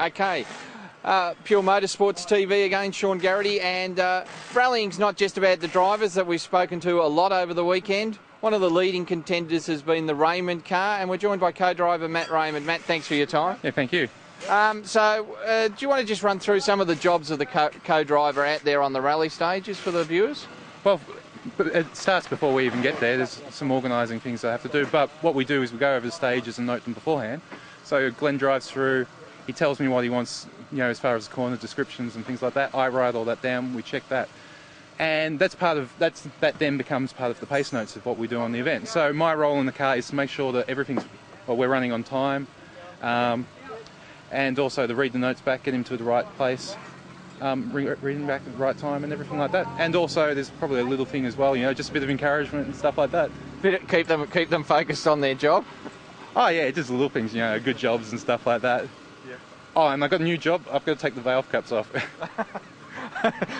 Okay. Pure Motorsports TV again, Shaun Garrity, and rallying's not just about the drivers that we've spoken to a lot over the weekend. One of the leading contenders has been the Raymond car, and we're joined by co-driver Matt Raymond. Matt, thanks for your time. Yeah, thank you. Do you want to just run through some of the jobs of the co-driver out there on the rally stages for the viewers? Well, it starts before we even get there. There's some organising things I have to do, but what we do is we go over the stages and note them beforehand. So Glen drives through, he tells me what he wants, you know, as far as corner descriptions and things like that. I write all that down, we check that. And that then becomes part of the pace notes of what we do on the event. So my role in the car is to make sure that we're running on time, and also to read the notes back, get him to the right place, reading back at the right time and everything like that. And also there's probably a little thing as well, you know, just a bit of encouragement and stuff like that. Keep them focused on their job? Oh yeah, just little things, you know, good jobs and stuff like that. Yeah. Oh, and I got a new job, I've got to take the valve caps off.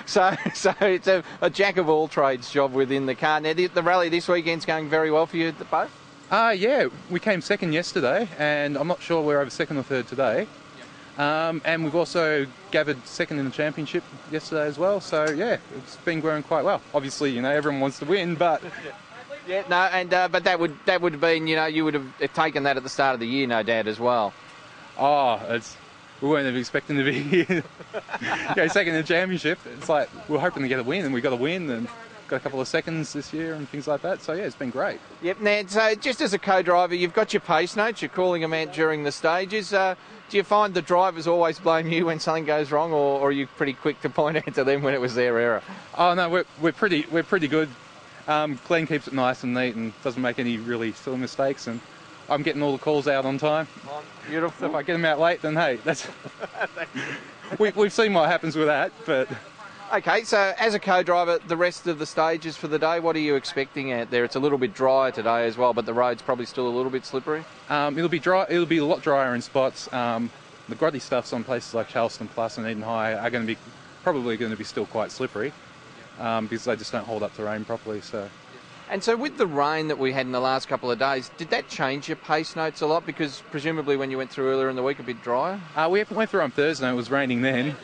So it's a jack of all trades job within the car. Now the rally this weekend's going very well for you both? Yeah, we came second yesterday, and I'm not sure we're over second or third today. And we've also gathered second in the championship yesterday as well. So yeah, it's been going quite well. Obviously, you know, everyone wants to win, but yeah, no, and but that would have been, you know, you would have taken that at the start of the year, no doubt, as well. Oh, we weren't expecting to be second in the championship. It's like we're hoping to get a win, and we got a win, and got a couple of seconds this year and things like that. So yeah, it's been great. Yep. Now, so just as a co-driver, you've got your pace notes. You're calling them out during the stages. Do you find the drivers always blame you when something goes wrong, or are you pretty quick to point out to them when it was their error? Oh no, we're pretty good. Glen keeps it nice and neat and doesn't make any really silly mistakes, and I'm getting all the calls out on time. Oh, beautiful. So if I get them out late, then hey, that's we've seen what happens with that. But okay, so as a co-driver, the rest of the stages for the day, what are you expecting out there? It's a little bit drier today as well, but the road's probably still a little bit slippery. It'll be dry. It'll be a lot drier in spots. The grotty stuffs on places like Charleston Plus and Eden High are probably going to be still quite slippery, because they just don't hold up to rain properly. So. And so with the rain that we had in the last couple of days, did that change your pace notes a lot? Because presumably when you went through earlier in the week, a bit drier? We went through on Thursday and it was raining then.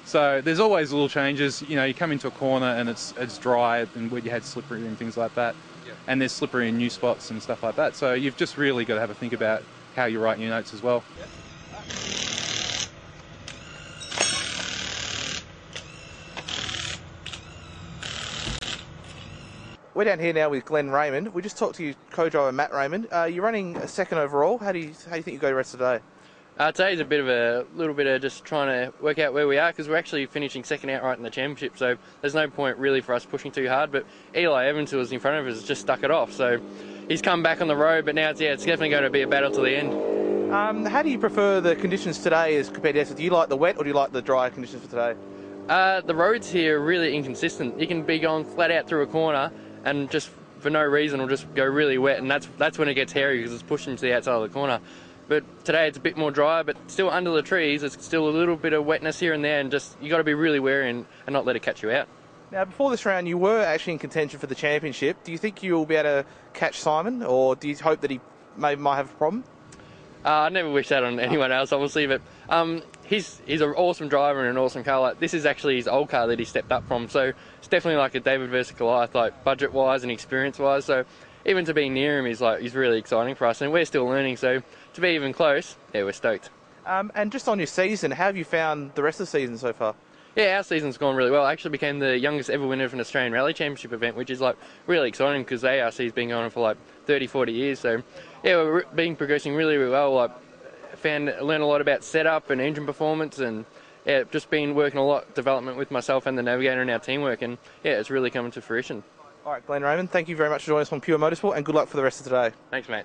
So there's always little changes. You know, you come into a corner and it's dry, and where you had slippery and things like that. Yeah. And there's slippery in new spots and stuff like that. So you've just really got to have a think about how you write your notes as well. Yeah. We're down here now with Glen Raymond. We just talked to you, co-driver Matt Raymond. You're running a second overall. How do you think you go the rest of the day? Today's a little bit of just trying to work out where we are, because we're actually finishing second outright in the championship, so there's no point really for us pushing too hard. But Eli Evans, who was in front of us, has just stuck it off, so he's come back on the road. But now it's definitely going to be a battle to the end. How do you prefer the conditions today as compared to yesterday? Do you like the wet or do you like the dry conditions for today? The roads here are really inconsistent. You can be going flat out through a corner and just for no reason will just go really wet, and that's when it gets hairy, because it's pushing to the outside of the corner. But today it's a bit more dry, but still under the trees, it's still a little bit of wetness here and there, and just you got to be really wary and not let it catch you out. Now, before this round, you were actually in contention for the championship. Do you think you'll be able to catch Simon, or do you hope that he might have a problem? I never wish that on anyone else, obviously, but he's an awesome driver and an awesome car. Like, this is actually his old car that he stepped up from, so it's definitely like a David versus Goliath, like budget-wise and experience-wise. So even to be near him is really exciting for us, and we're still learning. So to be even close, yeah, we're stoked. And just on your season, how have you found the rest of the season so far? Yeah, our season's gone really well. I actually became the youngest ever winner of an Australian Rally Championship event, which is really exciting, because ARC's been going on for 30, 40 years. So yeah, we've been progressing really, really well. Learned a lot about setup and engine performance, and yeah, just been working a lot development with myself and the navigator and our teamwork, and yeah, it's really coming to fruition. All right, Glen Raymond, thank you very much for joining us on Pure Motorsport, and good luck for the rest of today. Thanks, mate.